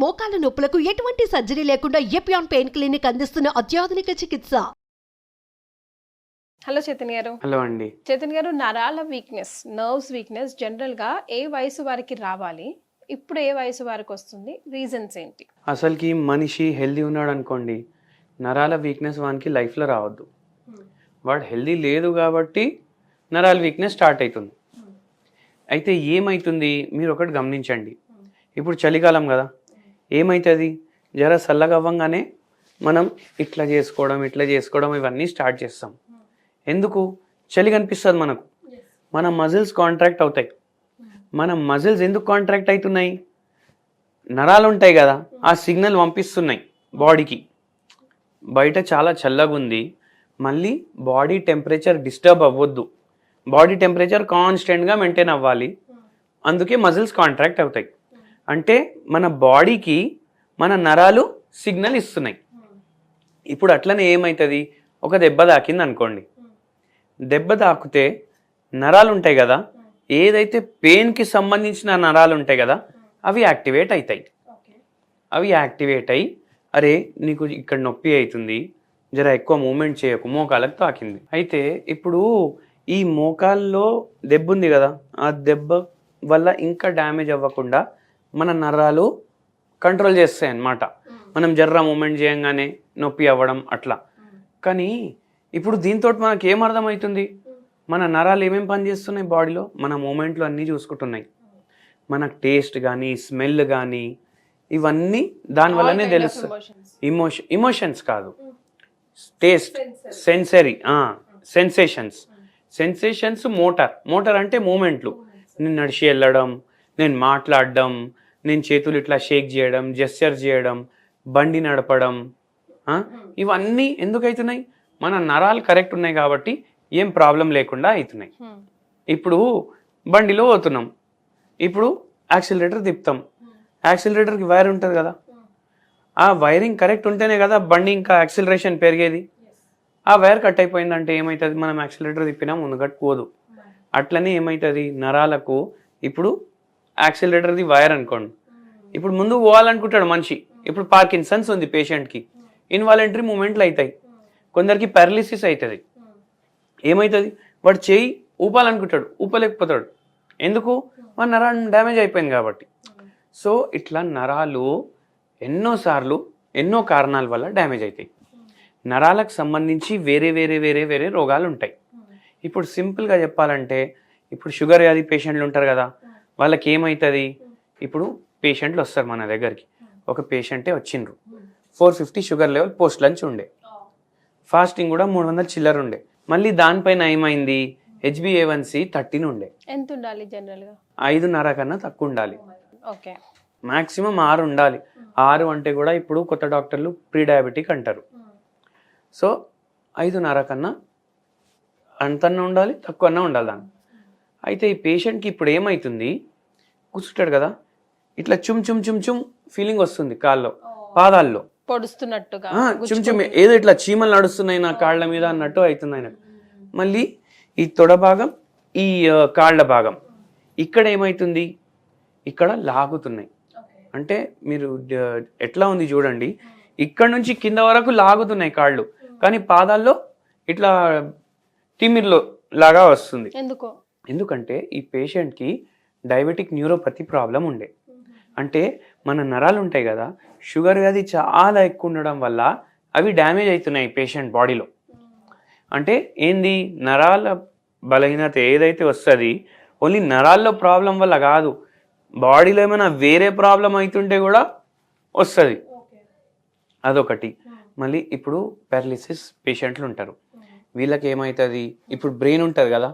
మోకాల నొప్పులకు ఎటువంటి సర్జరీ లేకుండా ఎపియాన్ పెయిన్ క్లినిక్ అందిస్తున్న అత్యాధునిక చికిత్స. హలో చైతన్య గారు. హలో అండి. చైతన్య గారు, నరాల వీక్నెస్, నర్వ్స్ వీక్నెస్ జనరల్ గా ఏ వయసు వారికి రావాలి, ఇప్పుడు ఏ వయసు వారికి వస్తుంది, రీజన్స్ ఏంటి? అసలుకి మనిషి హెల్దీ ఉన్నాడు అనుకోండి, నరాల వీక్నెస్ వానికి లైఫ్లో రావద్దు. వాడు హెల్దీ లేదు కాబట్టి నరాల వీక్నెస్ స్టార్ట్ అవుతుంది. అయితే ఏమవుతుంది మీరు ఒకటి గమనించండి. ఇప్పుడు చలికాలం కదా, ఏమవుతుంది, జర చల్లగా అవ్వంగానే మనం ఇట్లా చేసుకోవడం ఇవన్నీ స్టార్ట్ చేస్తాం. ఎందుకు? చలి కనిపిస్తుంది మనకు, మన మజిల్స్ కాంట్రాక్ట్ అవుతాయి. మన మజిల్స్ ఎందుకు కాంట్రాక్ట్ అవుతున్నాయి? నరాలు ఉంటాయి కదా, ఆ సిగ్నల్ పంపిస్తున్నాయి బాడీకి. బయట చాలా చల్లగా ఉంది, మళ్ళీ బాడీ టెంపరేచర్ డిస్టర్బ్ అవ్వద్దు, బాడీ టెంపరేచర్ కాన్స్టెంట్గా మెయింటైన్ అవ్వాలి. అందుకే మజిల్స్ కాంట్రాక్ట్ అవుతాయి. అంటే మన బాడీకి మన నరాలు సిగ్నల్ ఇస్తున్నాయి. ఇప్పుడు అట్లనే ఏమవుతుంది, ఒక దెబ్బ తాకింది అనుకోండి, దెబ్బ తాకితే నరాలు ఉంటాయి కదా, ఏదైతే పెయిన్కి సంబంధించిన నరాలు ఉంటాయి కదా, అవి యాక్టివేట్ అవుతాయి. అవి యాక్టివేట్ అయ్యి, అరే నీకు ఇక్కడ నొప్పి అవుతుంది, జర ఎక్కువ మూమెంట్ చేయకు, మోకాలకు తాకింది. అయితే ఇప్పుడు ఈ మోకాల్లో దెబ్బ ఉంది కదా, ఆ దెబ్బ వల్ల ఇంకా డ్యామేజ్ అవ్వకుండా మన నరాలు కంట్రోల్ చేస్తాయి అన్నమాట. మనం జర్ర మూమెంట్ చేయంగానే నొప్పి అవ్వడం అట్లా. కానీ ఇప్పుడు దీంతో మనకి ఏం అర్థమవుతుంది, మన నరాలు ఏమేమి పని చేస్తున్నాయి బాడీలో, మన మూమెంట్లు అన్నీ చూసుకుంటున్నాయి. మన టేస్ట్ కానీ స్మెల్ కానీ ఇవన్నీ దానివల్లనే తెలుస్తుంది. ఇమోషన్స్ కాదు, టేస్ట్, సెన్సరీ, సెన్సేషన్స్. మోటార్ అంటే మూమెంట్లు. నేను నడిచి వెళ్ళడం, నేను మాట్లాడడం, నేను చేతులు ఇట్లా షేక్ చేయడం, జెస్చర్ చేయడం, బండి నడపడం, ఇవన్నీ ఎందుకు అవుతున్నాయి? మన నరాలు కరెక్ట్ ఉన్నాయి కాబట్టి ఏం ప్రాబ్లం లేకుండా అవుతున్నాయి. ఇప్పుడు బండిలో పోతున్నాం, ఇప్పుడు యాక్సిలరేటర్ తిప్పుతాం, యాక్సిలరేటర్కి వైర్ ఉంటుంది కదా, ఆ వైరింగ్ కరెక్ట్ ఉంటేనే కదా బండి ఇంకా యాక్సిలరేషన్ పెరిగేది. ఆ వైర్ కట్ అయిపోయిందంటే ఏమవుతుంది, మనం యాక్సిలరేటర్ తిప్పినా ముందుగట్టు పోదు. అట్లనే ఏమవుతుంది, నరాలకు ఇప్పుడు యాక్సిలరేటర్ది వైర్ అనుకోండి, ఇప్పుడు ముందుకు పోవాలనుకుంటాడు మనిషి. ఇప్పుడు పార్కిన్సన్స్ ఉంది పేషెంట్కి, ఇన్వాలంటరీ మూమెంట్లు అవుతాయి. కొందరికి పారాలిసిస్ అవుతుంది. ఏమవుతుంది, వాడు చేయి ఊపాలనుకుంటాడు, ఊపలేకపోతాడు. ఎందుకు? మన నరాలు డ్యామేజ్ అయిపోయింది కాబట్టి. సో ఇట్లా నరాలు ఎన్నోసార్లు ఎన్నో కారణాల వల్ల డ్యామేజ్ అవుతాయి. నరాలకు సంబంధించి వేరే వేరే వేరే వేరే రోగాలు ఉంటాయి. ఇప్పుడు సింపుల్గా చెప్పాలంటే, ఇప్పుడు షుగర్ వ్యాధి పేషెంట్లు ఉంటారు కదా, వాళ్ళకి ఏమవుతుంది, ఇప్పుడు పేషెంట్లు వస్తారు మన దగ్గరికి. ఒక పేషెంటే వచ్చిండ్రు, 450 షుగర్ లెవెల్ పోస్ట్ లంచ్ ఉండే, ఫాస్టింగ్ కూడా 300 చిల్లర ఉండే. మళ్ళీ దానిపైన ఏమైంది, HbA1c 13 ఉండే. ఎంత ఉండాలి జనరల్గా? 5.5 కన్నా తక్కువ ఉండాలి. ఓకే, మ్యాక్సిమం 6 ఉండాలి. 6 అంటే కూడా ఇప్పుడు కొత్త డాక్టర్లు ప్రీ డయాబెటిక్ అంటారు. సో 5.5 కన్నా అంతన్నా ఉండాలి, తక్కువన్నా ఉండాలి దాన్ని. అయితే ఈ పేషెంట్కి ఇప్పుడు ఏమవుతుంది, కూర్చుంటాడు కదా, ఇట్లా చుమ్ చుమ్ చుమ్ చుమ్ ఫీలింగ్ వస్తుంది కాళ్ళలో, పాదాల్లో పొడుస్తున్నట్టుగా, చుమ్ ఏదో ఇట్లా చీమలు నడుస్తున్నాయి నా కాళ్ళ మీద అన్నట్టు అవుతుంది ఆయనకు. మళ్ళీ ఈ తొడ భాగం, ఈ కాళ్ళ భాగం, ఇక్కడ ఏమవుతుంది, ఇక్కడ లాగుతున్నాయి. అంటే మీరు ఎట్లా ఉంది చూడండి, ఇక్కడ నుంచి కింద వరకు లాగుతున్నాయి కాళ్ళు, కానీ పాదాల్లో ఇట్లా తిమ్మిర్లో లాగా వస్తుంది. ఎందుకంటే ఈ పేషెంట్కి డయాబెటిక్ న్యూరోపతి ప్రాబ్లం ఉండే. అంటే మన నరాలు ఉంటాయి కదా, షుగర్ వ్యాధి చాలా ఎక్కువ ఉండడం వల్ల అవి డ్యామేజ్ అవుతున్నాయి పేషెంట్ బాడీలో. అంటే ఏంది, నరాల బలహీనత ఏదైతే వస్తుంది, ఓన్లీ నరాల్లో ప్రాబ్లం వల్ల కాదు, బాడీలో ఏమైనా వేరే ప్రాబ్లం అవుతుంటే కూడా వస్తుంది. అదొకటి. మళ్ళీ ఇప్పుడు పారాలిసిస్ పేషెంట్లు ఉంటారు, వీళ్ళకి ఏమవుతుంది, ఇప్పుడు బ్రెయిన్ ఉంటుంది కదా,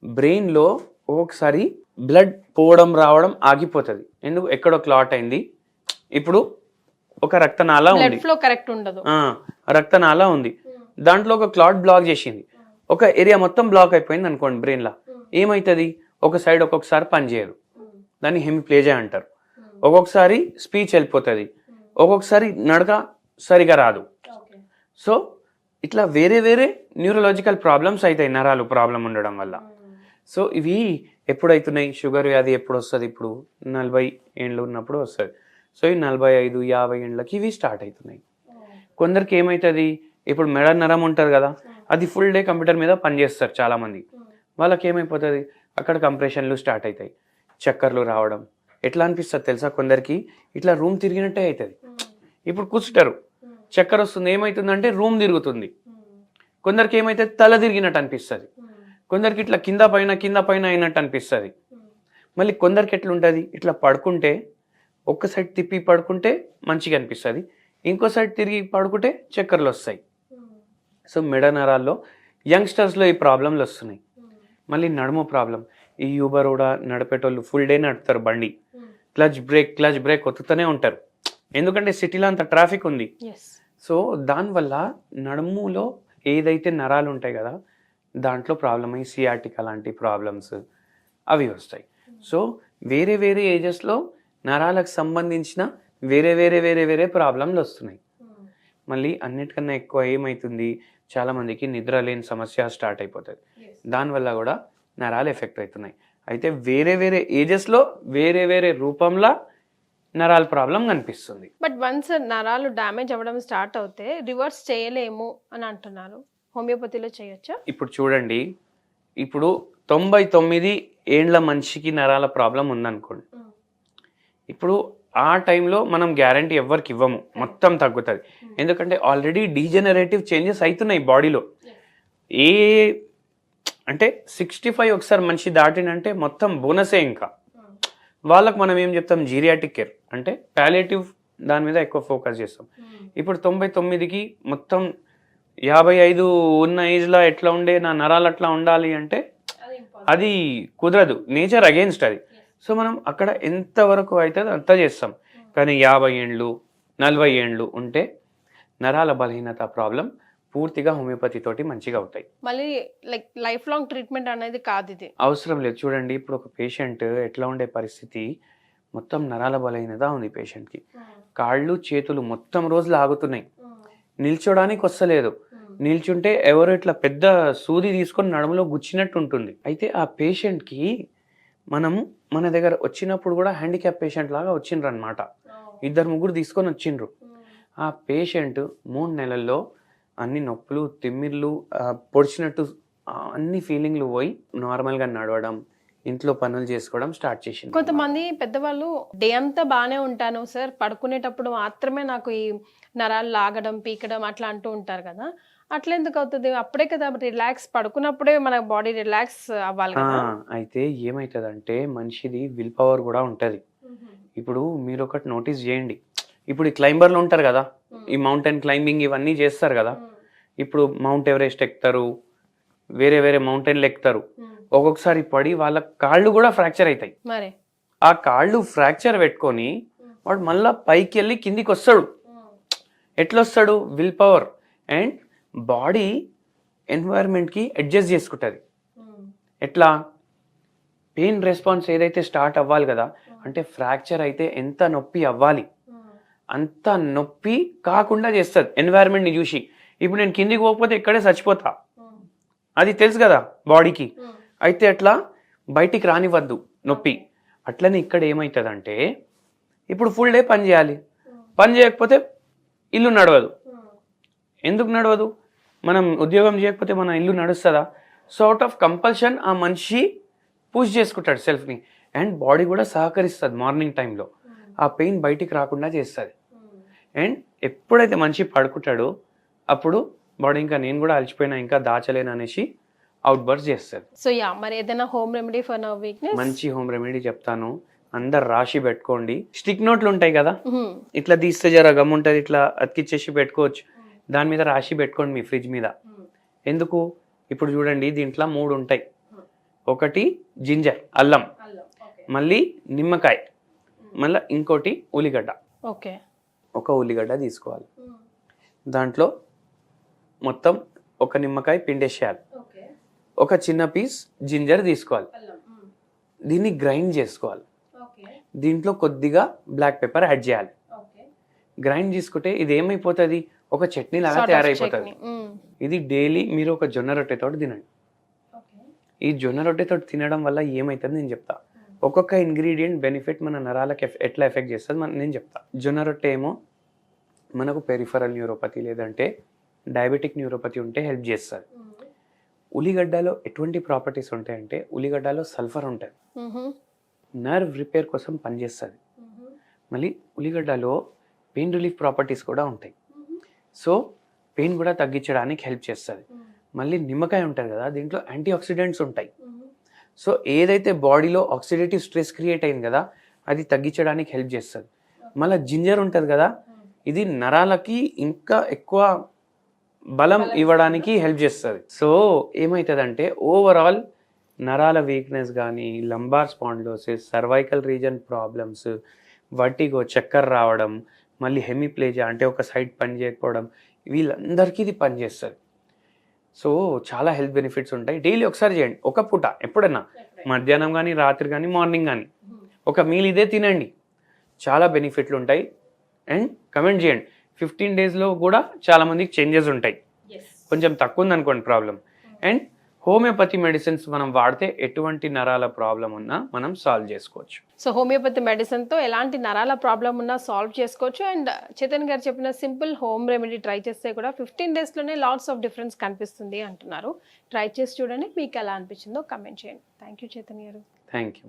బ్రెయిన్లో ఒక్కొక్కసారి బ్లడ్ పోవడం రావడం ఆగిపోతుంది. ఎందుకు? ఎక్కడో క్లాట్ అయింది. ఇప్పుడు ఒక రక్తనాళ ఉంది, రక్తనాళ ఉంది, దాంట్లో ఒక క్లాట్ బ్లాక్ చేసింది, ఒక ఏరియా మొత్తం బ్లాక్ అయిపోయింది అనుకోండి బ్రెయిన్లో. ఏమవుతుంది, ఒక సైడ్ ఒక్కొక్కసారి పనిచేయదు, దాన్ని హెమిప్లేజియా అంటారు. ఒక్కొక్కసారి స్పీచ్ వెళ్ళిపోతుంది, ఒక్కొక్కసారి నడక సరిగా రాదు. సో ఇట్లా వేరే వేరే న్యూరలాజికల్ ప్రాబ్లమ్స్ అవుతాయి నరాలు ప్రాబ్లం ఉండడం వల్ల. సో ఇవి ఎప్పుడైతున్నాయి, షుగర్ వ్యాధి ఎప్పుడు వస్తుంది, ఇప్పుడు 40 ఏళ్ళు ఉన్నప్పుడు వస్తుంది. సో ఈ 45-50 ఏళ్ళకి ఇవి స్టార్ట్ అవుతున్నాయి. కొందరికి ఏమవుతుంది, ఇప్పుడు మెడ నరం ఉంటుంది కదా, అది ఫుల్ డే కంప్యూటర్ మీద పనిచేస్తారు చాలామంది. వాళ్ళకి ఏమైపోతుంది, అక్కడ కంప్రెషన్లు స్టార్ట్ అవుతాయి, చక్కర్లు రావడం. ఎట్లా అనిపిస్తుంది తెలుసా, కొందరికి ఇట్లా రూమ్ తిరిగినట్టే అవుతుంది. ఇప్పుడు కూర్చుంటారు, చక్కర వస్తుంది, ఏమవుతుందంటే రూమ్ తిరుగుతుంది. కొందరికి ఏమైతుంది, తల తిరిగినట్టు అనిపిస్తుంది. కొందరికి ఇట్లా కింద పైన అయినట్టు అనిపిస్తుంది. మళ్ళీ కొందరికి ఎట్లుంటుంది, ఇట్లా పడుకుంటే ఒక్క సైడ్ తిప్పి పడుకుంటే మంచిగా అనిపిస్తుంది, ఇంకో సైడ్ తిరిగి పడుకుంటే చక్కర్లు వస్తాయి. సో మెడ నరాల్లో యంగ్స్టర్స్లో ఈ ప్రాబ్లంలు వస్తున్నాయి. మళ్ళీ నడుము ప్రాబ్లం, ఈ యూబర్ కూడా నడిపేటోళ్ళు ఫుల్ డే నడుపుతారు బండి, క్లచ్ బ్రేక్ ఒత్తుతూనే ఉంటారు, ఎందుకంటే సిటీలో అంత ట్రాఫిక్ ఉంది. సో దానివల్ల నడుములో ఏదైతే నరాలు ఉంటాయి కదా, దాంట్లో ప్రాబ్లం అయ్యి సియాటిక్ అలాంటి ప్రాబ్లమ్స్ అవి వస్తాయి. సో వేరే వేరే ఏజెస్లో నరాలకు సంబంధించిన వేరే ప్రాబ్లంలు వస్తున్నాయి. మళ్ళీ అన్నిటికన్నా ఎక్కువ ఏమవుతుంది, చాలామందికి నిద్ర లేని సమస్య స్టార్ట్ అయిపోతుంది. దానివల్ల కూడా నరాలు ఎఫెక్ట్ అవుతున్నాయి. అయితే వేరే వేరే ఏజెస్లో వేరే రూపంలో నరాల ప్రాబ్లం కనిపిస్తుంది. బట్ వన్స్ నరాలు డ్యామేజ్ అవ్వడం స్టార్ట్ అవుతే రివర్స్ చేయలేము అని అంటున్నారు, హోమియోపతిలో చేయొచ్చా? ఇప్పుడు చూడండి, ఇప్పుడు 99 ఏండ్ల మనిషికి నరాల ప్రాబ్లం ఉందనుకోండి, ఇప్పుడు ఆ టైంలో మనం గ్యారంటీ ఎవరికి ఇవ్వము, మొత్తం తగ్గుతుంది. ఎందుకంటే ఆల్రెడీ డీజెనరేటివ్ చేంజెస్ అవుతున్నాయి బాడీలో. అంటే 65 ఒకసారి మనిషి దాటినంటే మొత్తం బోనసే. ఇంకా వాళ్ళకు మనం ఏం చెప్తాం, జీరియాటిక్ కేర్ అంటే ప్యాలియేటివ్, దాని మీద ఎక్కువ ఫోకస్ చేస్తాం. ఇప్పుడు 99కి మొత్తం 55 ఉన్న ఏజ్లో ఎట్లా ఉండే నా నరాలు అట్లా ఉండాలి అంటే అది కుదరదు, నేచర్ అగేన్స్ట్ అది. సో మనం అక్కడ ఎంతవరకు అవుతుందో అంత చేస్తాం. కానీ 50 ఏండ్లు 40 ఏండ్లు ఉంటే నరాల బలహీనత ప్రాబ్లం పూర్తిగా హోమియోపతి తోటి మంచిగా అవుతాయి. మళ్ళీ లైఫ్ లాంగ్ ట్రీట్మెంట్ అనేది కాదు, ఇది అవసరం లేదు. చూడండి, ఇప్పుడు ఒక పేషెంట్ ఎట్లా ఉండే పరిస్థితి, మొత్తం నరాల బలహీనత ఉంది పేషెంట్కి, కాళ్ళు చేతులు మొత్తం రోజులు ఆగుతున్నాయి, నిల్చోడానికి వస్తలేదు, నిల్చుంటే ఎవరు ఇట్లా పెద్ద సూది తీసుకొని నడుములో గుచ్చినట్టు ఉంటుంది. అయితే ఆ పేషెంట్కి మన దగ్గర వచ్చినప్పుడు కూడా హ్యాండిక్యాప్ పేషెంట్ లాగా వచ్చిండ్రు అనమాట, 2-3 తీసుకొని వచ్చిండ్రు. ఆ పేషెంట్ 3 నెలల్లో అన్ని నొప్పులు, తిమ్మిర్లు, పొడిచినట్టు అన్ని ఫీలింగ్లు పోయి నార్మల్గా నడవడం, ఇంట్లో పనులు చేసుకోవడం స్టార్ట్ చేసింది. కొంతమంది పెద్దవాళ్ళు డే అంతా బాగానే ఉంటాను సార్, పడుకునేటప్పుడు మాత్రమే నాకు ఈ నరాలు లాగడం పీకడం అట్లా అంటూ ఉంటారు కదా, అట్లా ఎందుకు అవుతుంది? అప్పుడే కదా రిలాక్స్, పడుకున్నప్పుడే మన బాడీ రిలాక్స్ అవ్వాలి కదా. అయితే ఏమవుతుంది అంటే మనిషిది విల్ పవర్ కూడా ఉంటుంది. ఇప్పుడు మీరు ఒకటి నోటీస్ చేయండి, ఇప్పుడు ఈ క్లైంబర్లు ఉంటారు కదా, ఈ మౌంటైన్ క్లైంబింగ్ ఇవన్నీ చేస్తారు కదా, ఇప్పుడు మౌంట్ ఎవరెస్ట్ ఎక్కుతారు, వేరే మౌంటైన్లు ఎక్కుతారు, ఒక్కొక్కసారి పడి వాళ్ళ కాళ్ళు కూడా ఫ్రాక్చర్ అవుతాయి. మరి ఆ కాళ్ళు ఫ్రాక్చర్ పెట్టుకొని వాడు మళ్ళీ పైకి వెళ్ళి కిందికి వస్తాడు. ఎట్లా వస్తాడు? విల్ పవర్ అండ్ బాడీ ఎన్వైరన్మెంట్కి అడ్జస్ట్ చేసుకుంటుంది. ఎట్లా? పెయిన్ రెస్పాన్స్ ఏదైతే స్టార్ట్ అవ్వాలి కదా, అంటే ఫ్రాక్చర్ అయితే ఎంత నొప్పి అవ్వాలి అంత నొప్పి కాకుండా చేస్తుంది ఎన్వైరన్మెంట్ని చూసి. ఇప్పుడు నేను కిందికి పోకపోతే ఇక్కడే చచ్చిపోతా, అది తెలుసు కదా బాడీకి. అయితే అట్లా బయటికి రానివ్వద్దు నొప్పి. అట్లనే ఇక్కడ ఏమవుతుందంటే ఇప్పుడు ఫుల్ డే పని చేయాలి, పని చేయకపోతే ఇల్లు నడవదు. ఎందుకు నడవదు? మనం ఉద్యోగం చేయకపోతే మన ఇల్లు నడుస్తుందా? సో అవుట్ ఆఫ్ కంపల్షన్ ఆ మనిషి పుష్ చేసుకుంటాడు సెల్ఫ్ని, అండ్ బాడీ కూడా సహకరిస్తుంది మార్నింగ్ టైంలో, ఆ పెయిన్ బయటికి రాకుండా చేస్తుంది. అండ్ ఎప్పుడైతే మనిషి పడుకుంటాడో అప్పుడు బాడీ ఇంకా నేను కూడా అలసిపోయినా ఇంకా దాచలేను అనేసి అవుట్ బర్స్ చేస్తుంది. సో మరి ఏదైనా home remedy for nerve weakness? మంచి హోమ్ రెమెడీ చెప్తాను, అందరు రాసి పెట్టుకోండి. స్టిక్ నోట్లు ఉంటాయి కదా, ఇట్లా తీస్తే జర గమ్ ఉంటుంది, ఇట్లా అతికిచ్చేసి పెట్టుకోవచ్చు, దాని మీద రాసి పెట్టుకోండి మీ ఫ్రిడ్జ్ మీద. ఎందుకు? ఇప్పుడు చూడండి, దీంట్లో 3 ఉంటాయి. ఒకటి జింజర్, అల్లం, మళ్ళీ నిమ్మకాయ, మళ్ళీ ఇంకోటి ఉల్లిగడ్డ. ఓకే, ఒక ఉల్లిగడ్డ తీసుకోవాలి, దాంట్లో మొత్తం ఒక నిమ్మకాయ పిండేసేయాలి, ఒక చిన్న పీస్ జింజర్ తీసుకోవాలి, దీన్ని గ్రైండ్ చేసుకోవాలి, దీంట్లో కొద్దిగా బ్లాక్ పెప్పర్ యాడ్ చేయాలి. గ్రైండ్ చేసుకుంటే ఇది ఏమైపోతుంది? ఒక చట్నీ లాగా తయారైపోతుంది. ఇది డైలీ మీరు ఒక జొన్న రొట్టెతో తినండి. ఈ జొన్న రొట్టెతో తినడం వల్ల ఏమవుతుంది నేను చెప్తా. ఒక్కొక్క ఇంగ్రీడియంట్ బెనిఫిట్ మన నరాలకు ఎట్లా ఎఫెక్ట్ చేస్తుంది నేను చెప్తా. జొన్న రొట్టె ఏమో మనకు పెరిఫరల్ న్యూరోపతి లేదంటే డయాబెటిక్ న్యూరోపతి ఉంటే హెల్ప్ చేస్తుంది. ఉల్లిగడ్డలో ఎటువంటి ప్రాపర్టీస్ ఉంటాయంటే ఉల్లిగడ్డలో సల్ఫర్ ఉంటుంది, నర్వ్ రిపేర్ కోసం పనిచేస్తుంది. మళ్ళీ ఉల్లిగడ్డలో పెయిన్ రిలీఫ్ ప్రాపర్టీస్ కూడా ఉంటాయి, సో పెయిన్ కూడా తగ్గించడానికి హెల్ప్ చేస్తుంది. మళ్ళీ నిమ్మకాయ ఉంటుంది కదా, దీంట్లో యాంటీ ఆక్సిడెంట్స్ ఉంటాయి. సో ఏదైతే బాడీలో ఆక్సిడేటివ్ స్ట్రెస్ క్రియేట్ అయింది కదా అది తగ్గించడానికి హెల్ప్ చేస్తుంది. మళ్ళీ జింజర్ ఉంటుంది కదా, ఇది నరాలకి ఇంకా ఎక్కువ బలం ఇవ్వడానికి హెల్ప్ చేస్తుంది. సో ఏమవుతుందంటే ఓవరాల్ నరాల వీక్నెస్ కానీ, lumbar spondylosis, cervical reason problems, vertigo, చక్కర రావడం, మళ్ళీ హెమిప్లేజియా అంటే ఒక సైడ్ పని చేయకపోవడం, వీళ్ళందరికీ ఇది పనిచేస్తుంది. సో చాలా హెల్త్ బెనిఫిట్స్ ఉంటాయి. డైలీ ఒకసారి చేయండి, ఒక పూట ఎప్పుడైనా, మధ్యాహ్నం కానీ, రాత్రి కానీ, మార్నింగ్ కానీ ఒక మీల్ ఇదే తినండి, చాలా బెనిఫిట్లు ఉంటాయి. అండ్ కమెంట్ చేయండి. 15 డేస్లో కూడా చాలా మందికి చేంజెస్ ఉంటాయి. కొంచెం తక్కువ ఉందనుకోండి ప్రాబ్లం. అండ్ హోమియోపతి మెడిసిన్స్ మనం వాడితే ఎటువంటి నరాల ప్రాబ్లం ఉన్నా మనం సాల్వ్ చేసుకోవచ్చు. సో హోమియోపతి మెడిసిన్తో ఎలాంటి నరాల ప్రాబ్లం ఉన్నా సాల్వ్ చేసుకోవచ్చు. అండ్ చేతన్ గారు చెప్పిన సింపుల్ హోమ్ రెమెడీ ట్రై చేస్తే కూడా 15 డేస్లోనే లాట్స్ ఆఫ్ డిఫరెన్స్ కనిపిస్తుంది అంటున్నారు. ట్రై చేసి చూడండి, మీకు ఎలా అనిపించిందో కమెంట్ చేయండి. థ్యాంక్ యూ చేతన్ గారు. Thank you.